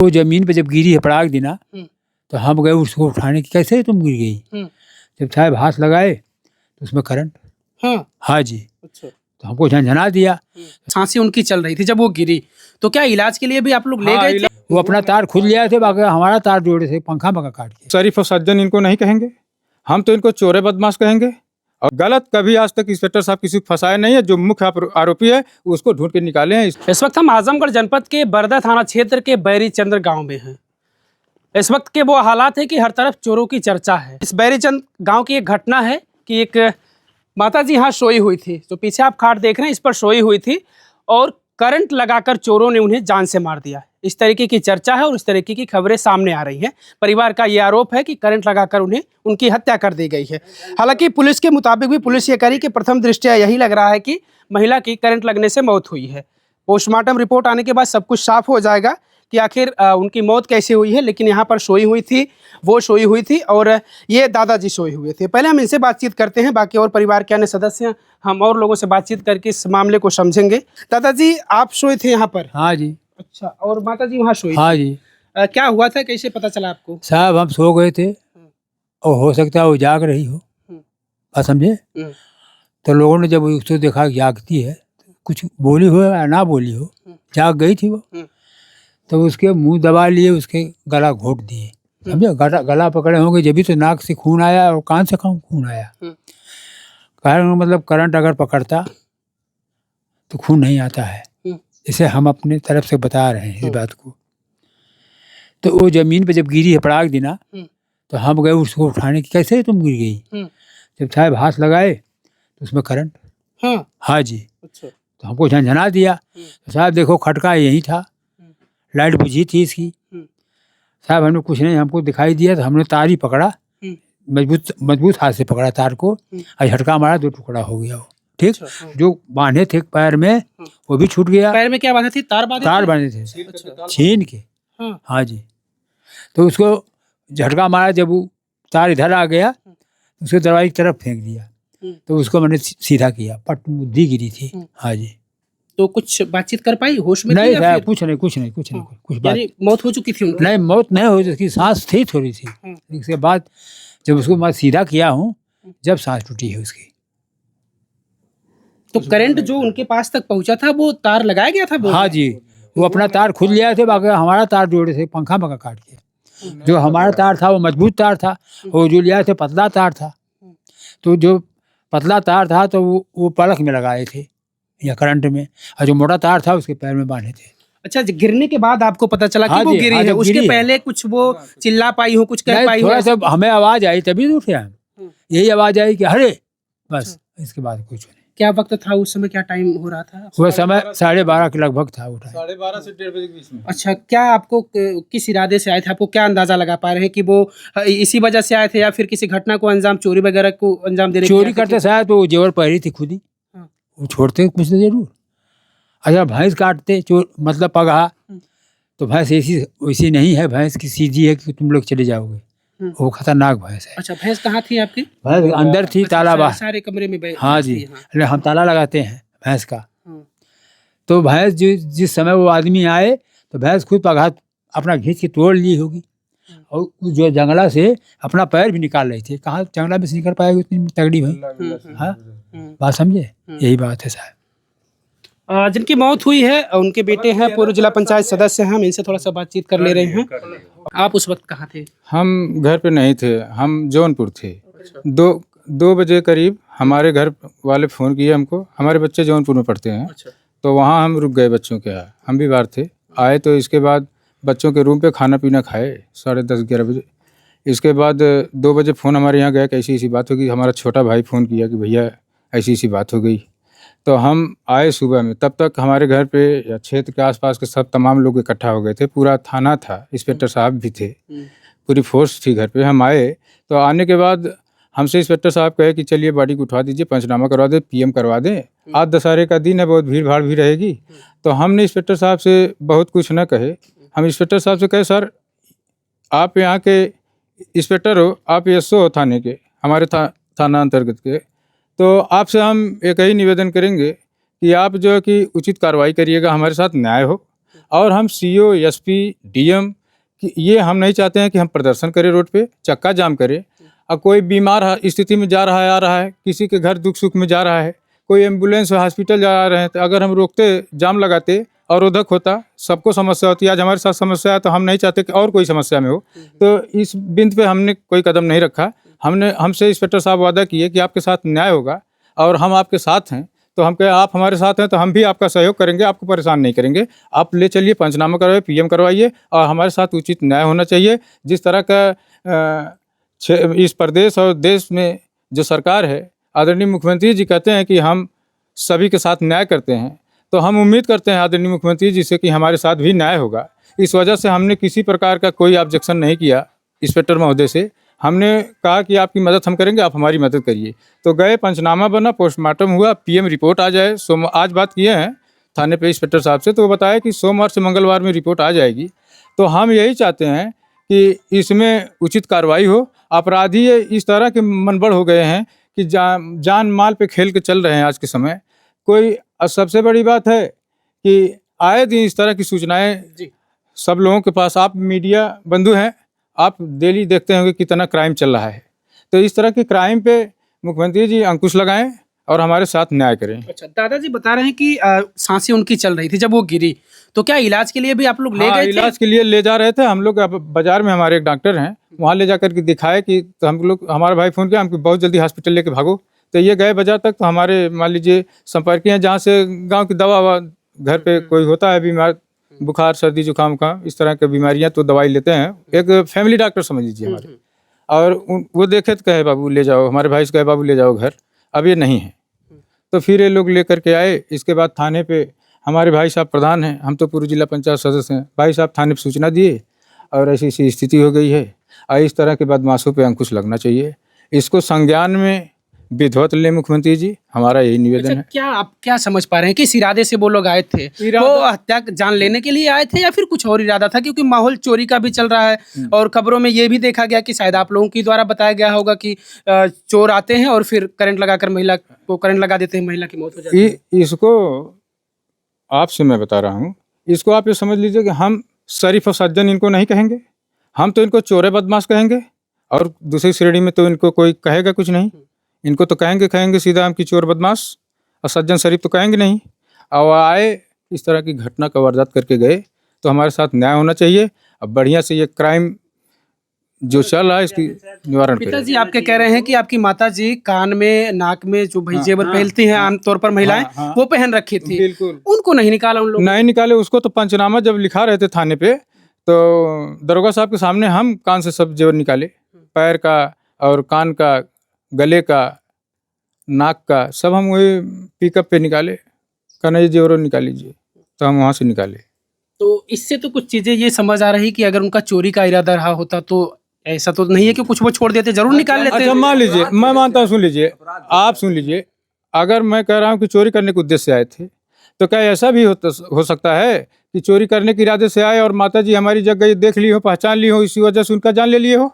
वो जमीन पे जब गिरी है पड़ाक दिना, तो हम गए उसको उठाने की, कैसे तुम गिर गई? जब साहब हाथ लगाए तो उसमें करंट। हाँ जी। अच्छा। तो हमको झंझना दिया। सांसें उनकी चल रही थी जब वो गिरी, तो क्या इलाज के लिए भी आप लोग ले गए थे? वो अपना तार खुद ले आए थे, बाकी हमारा तार जोड़े थे, पंखा पंखा काट के। शरीफ और सज्जन इनको नहीं कहेंगे, हम तो इनको चोरे बदमाश कहेंगे। और गलत कभी आज तक इंस्पेक्टर साहब किसी को फंसाए नहीं है। जो मुख्य आरोपी है उसको ढूंढ के निकाले हैं। इस वक्त हम आजमगढ़ जनपद के बरदा थाना क्षेत्र के बैरीचंद्र गांव में हैं। इस वक्त के वो हालात है कि हर तरफ चोरों की चर्चा है। इस बैरीचंद गांव की एक घटना है कि एक माताजी यहाँ सोई हुई थी, जो पीछे आप खाट देख रहे हैं इस पर सोई हुई थी, और करंट लगाकर चोरों ने उन्हें जान से मार दिया। इस तरीके की चर्चा है और इस तरीके की खबरें सामने आ रही हैं। परिवार का ये आरोप है कि करंट लगाकर उन्हें उनकी हत्या कर दी गई है। हालांकि पुलिस के मुताबिक भी पुलिस ये करी कि प्रथम दृष्टया यही लग रहा है कि महिला की करंट लगने से मौत हुई है। पोस्टमार्टम रिपोर्ट आने के बाद सब कुछ साफ हो जाएगा कि आखिर उनकी मौत कैसे हुई है। लेकिन यहाँ पर सोई हुई थी, वो सोई हुई थी और ये दादाजी सोए हुए थे। पहले हम इनसे बातचीत करते हैं, बाकी और परिवार के अन्य सदस्य हम और लोगों से बातचीत करके इस मामले को समझेंगे। दादाजी आप सोए थे यहाँ पर? हाँ जी। अच्छा, और माता जी वहाँ सोई? हाँ जी। क्या हुआ था, कैसे पता चला आपको? साहब हम सो गए थे और हो सकता है वो जाग रही हो, बात समझे। तो लोगों ने जब उसको देखा जागती है, कुछ बोली हो या ना बोली हो, जाग गई थी वो, तो उसके मुंह दबा लिए, उसके गला घोट दिए, समझे। गला पकड़े होंगे जब भी तो नाक से खून आया और कान से खून आया। कारण मतलब करंट अगर पकड़ता तो खून नहीं आता है, इसे हम अपने तरफ से बता रहे हैं इस बात को। तो वो जमीन पे जब गिरी है पड़ाक दिना, तो हम गए उसको उठाने की, कैसे तुम गिर गई? जब साहब हाथ लगाए तो उसमें करंट। हाँ जी। अच्छा। तो हमको झंझना दिया। तो साहब देखो खटका यही था, लाइट बुझी थी इसकी। साहब हमने कुछ नहीं, हमको दिखाई दिया तो हमने तार ही पकड़ा, मजबूत हाथ से पकड़ा तार को, और झटका मारा, 2 टुकड़ा हो गया वो। ठीक। जो बांधे थे पैर में वो भी छूट गया। पैर में क्या बांधे थे? तार बांधे थे छीन के। हाँ जी। तो उसको झटका मारा, जब वो तार इधर आ गया उसको दरवाजे की तरफ फेंक दिया, तो उसको मैंने सीधा किया, पट बुद्धि गिरी थी। हाँ जी। तो कुछ बातचीत कर पाई, होश में? नहीं साहब, कुछ नहीं। यानी मौत हो चुकी थी उनकी? नहीं, मौत नहीं हो, उसकी सांस थी थोड़ी सी। इसके बाद जब उसको मैं सीधा किया हूँ, जब सांस टूटी है उसकी। तो करंट जो उनके पास तक पहुंचा था वो तार लगाया गया था? हाँ जी। वो अपना तार खुद ले आए थे, बाकी हमारा तार जोड़े थे, पंखा पंखा काट के। जो हमारा तार था वो मजबूत तार था, वो जो ले आए थे पतला तार था। तो जो पतला तार था तो वो पलक में लगाए थे या करंट में, और जो मोटा तार था उसके पैर में बांधे थे। अच्छा, गिरने के बाद आपको पता चला कि वो गिरी है? उसके पहले कुछ वो चिल्ला पाई हो, कुछ कह पाई हो? थोड़ा सा हमें आवाज आई तभी तो उठे हम, यही आवाज आई कि अरे, बस, इसके बाद कुछ नहीं। क्या वक्त था उस समय, क्या टाइम हो रहा था? वह समय 12:30 के लगभग था। 12:30 से 1:30 बजे के बीच में। अच्छा, क्या आपको किस इरादे से आए थे? आपको क्या अंदाजा लगा पा रहे हैं कि वो इसी वजह से आए थे या फिर किसी घटना को अंजाम, चोरी वगैरह को अंजाम देने? चोरी करते शायद तो जेवर पहरी थी खुद ही, वो छोड़ते कुछ तो जरूर। अगर भैंस काटते चोर मतलब पगहा, तो भैंस ऐसी वैसी नहीं है, भैंस की सीधी है कि तुम लोग चले जाओगे, वो खतरनाक भैंस है। अच्छा, भैंस कहाँ थी आपकी? भैंस अंदर थी, ताला बाहर। सारे कमरे में? हाँ जी। हम ताला लगाते हैं भैंस का। तो भैंस जिस समय वो आदमी आए तो भैंस खुद पगहा अपना घींच के तोड़ ली होगी, और जो जंगला से अपना पैर भी निकाल रही थी। कहाँ जंगला में से निकल पाएगी उतनी तगड़ी भाई? हाँ, बात समझे, यही बात है साहब। जिनकी मौत हुई है उनके बेटे हैं, पूर्व जिला पंचायत सदस्य हैं, हम इनसे थोड़ा सा बातचीत कर ले रहे हैं। आप उस वक्त कहाँ थे? हम घर पे नहीं थे, हम जौनपुर थे। 2 बजे करीब हमारे घर वाले फ़ोन किए हमको। हमारे बच्चे जौनपुर में पढ़ते हैं। तो वहाँ हम रुक गए बच्चों के यहाँ, हम भी बाहर थे। आए तो इसके बाद बच्चों के रूम पे खाना पीना खाए 10:30-11 बजे। इसके बाद 2 बजे फ़ोन हमारे यहाँ गया कि ऐसी ऐसी बात होगी। हमारा छोटा भाई फ़ोन किया कि भैया ऐसी ऐसी बात हो गई। तो हम आए सुबह में, तब तक हमारे घर पे या क्षेत्र के आसपास के सब तमाम लोग इकट्ठा हो गए थे। पूरा थाना था, इंस्पेक्टर साहब भी थे, पूरी फोर्स थी घर पे। हम आए तो आने के बाद हमसे इंस्पेक्टर साहब कहे कि चलिए बॉडी को उठा दीजिए, पंचनामा करवा दें, पीएम करवा दें, आज दशहरे का दिन है, बहुत भीड़ भाड़ भी रहेगी। तो हमने इंस्पेक्टर साहब से बहुत कुछ न कहे। हम इंस्पेक्टर साहब से कहे सर आप यहाँ के इंस्पेक्टर हो, आप एसओ हो थाने के, हमारे थाना अंतर्गत के, तो आपसे हम एक ही निवेदन करेंगे कि आप जो है कि उचित कार्रवाई करिएगा, हमारे साथ न्याय हो। और हम सीओ, एसपी, डीएम कि ये हम नहीं चाहते हैं कि हम प्रदर्शन करें रोड पे, चक्का जाम करें। और कोई बीमार स्थिति में जा रहा है, आ रहा है, किसी के घर दुख सुख में जा रहा है, कोई एम्बुलेंस हॉस्पिटल जा रहे हैं, तो अगर हम रोकते, जाम लगाते और उधक होता, सबको समस्या होती। आज हमारे साथ समस्या है तो हम नहीं चाहते कि और कोई समस्या में हो। तो इस बिंदु पे हमने कोई कदम नहीं रखा। हमसे इंस्पेक्टर साहब वादा किए कि आपके साथ न्याय होगा और हम आपके साथ हैं। तो हम कहे आप हमारे साथ हैं तो हम भी आपका सहयोग करेंगे, आपको परेशान नहीं करेंगे। आप ले चलिए, पंचनामा करवाइए, पीएम करवाइए और हमारे साथ उचित न्याय होना चाहिए। जिस तरह का इस प्रदेश और देश में जो सरकार है, आदरणीय मुख्यमंत्री जी कहते हैं कि हम सभी के साथ न्याय करते हैं, तो हम उम्मीद करते हैं आदरणीय मुख्यमंत्री जी से कि हमारे साथ भी न्याय होगा। इस वजह से हमने किसी प्रकार का कोई ऑब्जेक्शन नहीं किया इंस्पेक्टर महोदय से। हमने कहा कि आपकी मदद हम करेंगे, आप हमारी मदद करिए। तो गए, पंचनामा बना, पोस्टमार्टम हुआ, पीएम रिपोर्ट आ जाए। आज बात किए हैं थाने पे इंस्पेक्टर साहब से, तो वो बताया कि सोमवार से मंगलवार में रिपोर्ट आ जाएगी। तो हम यही चाहते हैं कि इसमें उचित कार्रवाई हो। अपराधी इस तरह के मनबड़ हो गए हैं कि जान माल पे खेल के चल रहे हैं आज के समय। कोई सबसे बड़ी बात है कि आए दिन इस तरह की सूचनाएं सब लोगों के पास, आप मीडिया बंधु हैं, आप डेली देखते होंगे कितना क्राइम चल रहा है। तो इस तरह के क्राइम पे मुख्यमंत्री जी अंकुश लगाएं और हमारे साथ न्याय करें। अच्छा, दादाजी बता रहे हैं कि सांसें उनकी चल रही थी जब वो गिरी, तो क्या इलाज के लिए भी आप लोग ले गए थे? इलाज के लिए ले जा रहे थे हम लोग। अब बाजार में हमारे एक डॉक्टर हैं, वहाँ ले जाकर के दिखाए कि तो हम लोग, हमारा भाई फ़ोन किया हमको बहुत जल्दी हॉस्पिटल लेके भागो। तो ये गए बाजार तक, तो हमारे मान लीजिए संपर्की हैं जहाँ से गाँव की दवा घर पे कोई होता है बीमार, बुखार, सर्दी, जुकाम का इस तरह की बीमारियां, तो दवाई लेते हैं। एक फैमिली डॉक्टर समझ लीजिए हमारे। और वो देखे तो कहे बाबू ले जाओ, हमारे भाई से कहे बाबू ले जाओ घर, अब ये नहीं है। तो फिर ये लोग लेकर के आए। इसके बाद थाने पे हमारे भाई साहब प्रधान हैं, हम तो पूर्व जिला पंचायत सदस्य हैं, भाई साहब थाने पे सूचना दिए और ऐसी ऐसी स्थिति हो गई है। और इस तरह के बदमाशों पे अंकुश लगना चाहिए, इसको संज्ञान में विधिवत ले मुख्यमंत्री जी, हमारा यही निवेदन है। क्या आप क्या समझ पा रहे हैं, किस इरादे से वो लोग आए थे? वो हत्या जान लेने के लिए आए थे या फिर कुछ और इरादा था? क्योंकि माहौल चोरी का भी चल रहा है और खबरों में ये भी देखा गया कि शायद आप लोगों के द्वारा बताया गया होगा कि चोर आते हैं और फिर करंट लगाकर महिला को करंट लगा देते हैं, महिला की मौत हो जाती है। इसको आपसे मैं बता रहा हूँ, इसको आप ये समझ लीजिए कि हम शरीफ और सज्जन इनको नहीं कहेंगे, हम तो इनको चोरे बदमाश कहेंगे। और दूसरी श्रेणी में तो इनको कोई कहेगा कुछ नहीं, इनको तो कहेंगे सीधा हम कि चोर बदमाश, और सज्जन शरीफ तो कहेंगे नहीं। और आए इस तरह की घटना का वारदात करके गए, तो हमारे साथ न्याय होना चाहिए। अब बढ़िया से ये क्राइम जो चल रहा है इसकी निवारण करें। पिताजी आपके कह रहे हैं कि आपकी माता जी कान में, नाक में जो भाई जेवर पहनती हैं आमतौर पर महिलाएं, वो पहन रखी थी, बिल्कुल उनको नहीं निकाला उन लोग? नहीं निकाले उसको। तो पंचनामा जब लिखा रहे थे थाने पे, तो दरोगा साहब के सामने हम कान से सब जेवर निकाले, पैर का और कान का, गले का, नाक का, सब हम वही पिकअप पे निकाले। कहना ये जेवर निकाल लीजिए, तो हम वहाँ से निकाले। तो इससे तो कुछ चीजें ये समझ आ रही कि अगर उनका चोरी का इरादा रहा होता तो ऐसा तो नहीं है कि कुछ वो छोड़ देते, जरूर निकाल लेते। अच्छा मान लीजिए, मैं मानता हूँ, सुन लीजिए, आप सुन लीजिए, अगर मैं कह रहा हूँ कि चोरी करने के उद्देश्य से आए थे, तो क्या ऐसा भी हो सकता है कि चोरी करने के इरादे से आए और माता जी हमारी जगह देख ली हो, पहचान ली हो, इसी वजह से उनका जान ले लिए हो?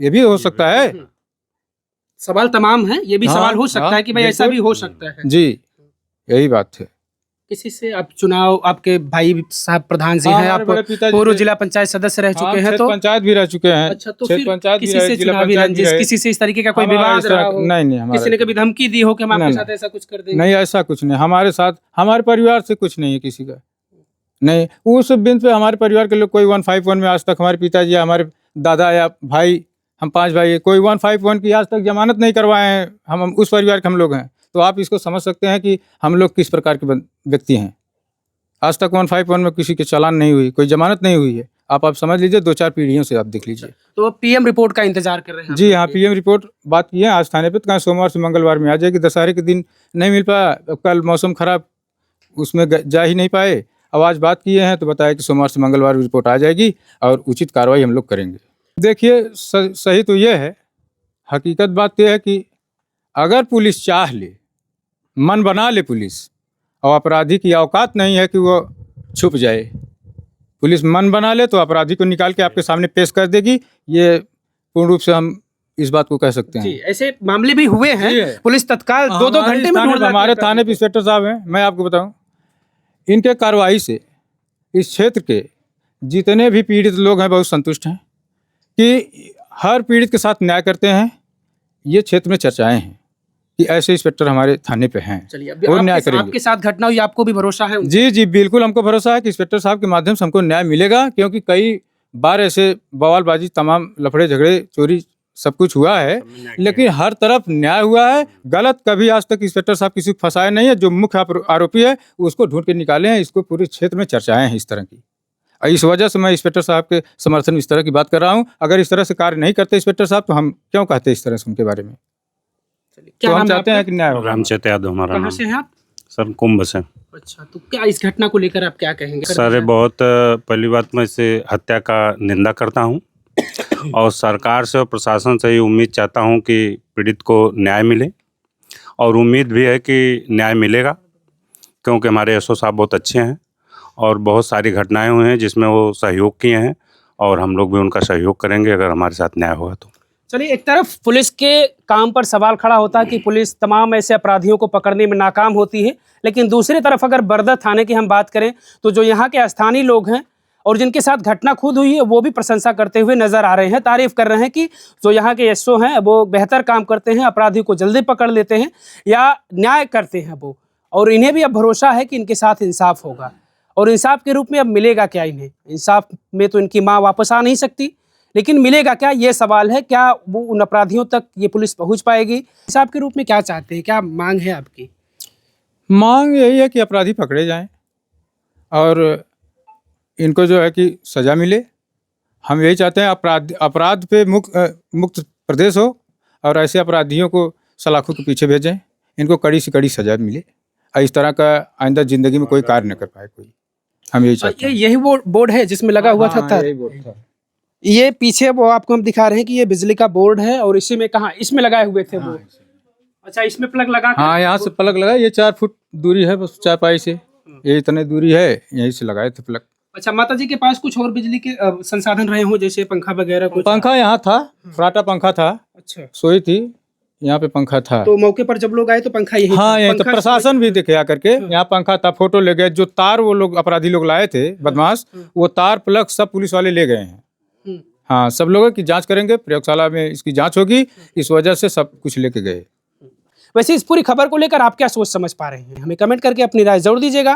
ये भी हो सकता है। सवाल तमाम है, ये भी सवाल हो सकता है कि भाई ऐसा भी हो सकता है। जी, यही बात है। किसी से आप चुनाव, आपके भाई साहब प्रधान जी हैं, आप पूर्व जिला पंचायत सदस्य रह चुके हैं, तो पंचायत भी रह चुके हैं। अच्छा, तो फिर किसी से चुनावी रंजिश, किसी से इस तरीके का कोई विवाद रहा हो? नहीं, किसी ने कभी धमकी दी हो कि हम आपके साथ ऐसा कुछ कर देंगे? नहीं, ऐसा कुछ नहीं। हमारे साथ, हमारे परिवार से कुछ नहीं है किसी का। नहीं, उस बिंदु पे हमारे परिवार के लोग कोई 151 में आज तक, हमारे पिताजी, हमारे दादा या भाई, हम 5 भाई, कोई 151 की आज तक जमानत नहीं करवाए हैं। हम उस परिवार के हम लोग हैं। तो आप इसको समझ सकते हैं कि हम लोग किस प्रकार के व्यक्ति हैं। आज तक 151 में किसी के चालान नहीं हुई, कोई जमानत नहीं हुई है। आप समझ लीजिए, 2-4 पीढ़ियों से आप देख लीजिए। तो पीएम रिपोर्ट का इंतजार कर रहे हैं? जी हाँ, पीएम रिपोर्ट बात की है आज थाने पे, तो कहाँ सोमवार से मंगलवार में आ जाएगी। दशहरे के दिन नहीं मिल पाया, कल मौसम खराब, उसमें जा ही नहीं पाए। अब आज बात किए हैं तो बताया कि सोमवार से मंगलवार रिपोर्ट आ जाएगी और उचित कार्रवाई हम लोग करेंगे। देखिए, सही तो ये है, हकीकत बात यह है कि अगर पुलिस चाह ले, मन बना ले पुलिस, और अपराधी की औकात नहीं है कि वो छुप जाए, पुलिस मन बना ले तो अपराधी को निकाल के आपके सामने पेश कर देगी। ये पूर्ण रूप से हम इस बात को कह सकते हैं। जी, ऐसे मामले भी हुए हैं, पुलिस तत्काल 2-2 घंटे में ढूंढ। हमारे थाने पे इंस्पेक्टर साहब हैं, मैं आपको बताऊं, इनके कार्रवाई से इस क्षेत्र के जितने भी पीड़ित लोग हैं बहुत संतुष्ट हैं कि हर पीड़ित के साथ न्याय करते हैं। ये क्षेत्र में चर्चाएं हैं कि ऐसे इंस्पेक्टर हमारे थाने पे हैं, चलिए, अभी वो न्याय करेंगे। आपके साथ घटना हुई, आपको भी भरोसा है? जी जी बिल्कुल, हमको भरोसा है कि इंस्पेक्टर साहब के माध्यम से हमको न्याय मिलेगा, क्योंकि कई बार ऐसे बवालबाजी, तमाम लफड़े झगड़े, चोरी सब कुछ हुआ है, लेकिन हर तरफ न्याय हुआ है। गलत कभी आज तक इंस्पेक्टर साहब किसी को फंसाए नहीं है। जो मुख्य आरोपी है उसको ढूंढ के निकाले हैं। इसको पूरे क्षेत्र में चर्चाएं हैं इस तरह की। इस वजह से मैं इंस्पेक्टर साहब के समर्थन में इस तरह की बात कर रहा हूँ। अगर इस तरह से कार्य नहीं करते इंस्पेक्टर साहब तो हम क्यों कहते इस तरह से उनके बारे में। क्या तो हम नाम है चाहते हैं आपका? कि न्याय होगा। रामचरित यादव हमारा कहाँ नाम। से हैं आप? सर कुंभ से। अच्छा, तो क्या इस घटना को लेकर आप क्या कहेंगे? सर बहुत पहली बात मैं इसे हत्या का निंदा करता हूँ और सरकार से और प्रशासन से ये उम्मीद चाहता हूँ कि पीड़ित को न्याय मिले, और उम्मीद भी है कि न्याय मिलेगा, क्योंकि हमारे एसओ साहब बहुत अच्छे हैं और बहुत सारी घटनाएं हुई हैं जिसमें वो सहयोग किए हैं, और हम लोग भी उनका सहयोग करेंगे अगर हमारे साथ न्याय होगा तो। चलिए, एक तरफ पुलिस के काम पर सवाल खड़ा होता है कि पुलिस तमाम ऐसे अपराधियों को पकड़ने में नाकाम होती है, लेकिन दूसरी तरफ अगर बरदर थाने की हम बात करें तो जो यहाँ के स्थानीय लोग हैं और जिनके साथ घटना खुद हुई है वो भी प्रशंसा करते हुए नजर आ रहे हैं, तारीफ कर रहे हैं कि जो यहाँ के एसओ हैं वो बेहतर काम करते हैं, अपराधियों को जल्दी पकड़ लेते हैं या न्याय करते हैं वो, और इन्हें भी अब भरोसा है कि इनके साथ इंसाफ होगा। और इंसाफ के रूप में अब मिलेगा क्या इन्हें? इंसाफ में तो इनकी माँ वापस आ नहीं सकती, लेकिन मिलेगा क्या, ये सवाल है। क्या वो उन अपराधियों तक ये पुलिस पहुंच पाएगी? इंसाफ के रूप में क्या चाहते हैं, क्या मांग है आपकी? मांग यही है कि अपराधी पकड़े जाएं और इनको जो है कि सज़ा मिले। हम यही चाहते हैं अपराध पे मुक्त प्रदेश हो और ऐसे अपराधियों को सलाखों के पीछे भेजें, इनको कड़ी से कड़ी सज़ा मिले और इस तरह का आइंदा ज़िंदगी में कोई कार्य न कर पाए कोई। हम यही चाहते हैं। यही वो बोर्ड है जिसमें लगा हुआ था तार? यही बोर्ड था। ये पीछे वो आपको हम दिखा रहे हैं कि ये बिजली का बोर्ड है, और इसी में कहाँ इसमें लगाए हुए थे वो? अच्छा, इसमें प्लग लगा के? हाँ, यहाँ से प्लग लगा। ये 4 फुट दूरी है बस चारपाई से, ये इतने दूरी है, यहीं से लगाए थे प्लग। अच्छा, माता जी के पास कुछ और बिजली के संसाधन रहे हो, जैसे पंखा वगैरह कुछ? पंखा यहाँ था, फराटा पंखा था, अच्छा, सोई थी, यहाँ पे पंखा था। तो मौके पर जब लोग आए तो पंखा यही हाँ, था? यही तो प्रशासन भी देखे आकर के, यहाँ पंखा था, फोटो ले गए। जो तार वो लोग अपराधी लोग लाए थे बदमाश, वो तार प्लग सब पुलिस वाले ले गए हैं। हाँ, सब लोगों की जांच करेंगे, प्रयोगशाला में इसकी जांच होगी, इस वजह से सब कुछ लेके गए। वैसे इस पूरी खबर को लेकर आप क्या सोच समझ पा रहे हैं? हमें कमेंट करके अपनी राय जरूर दीजिएगा।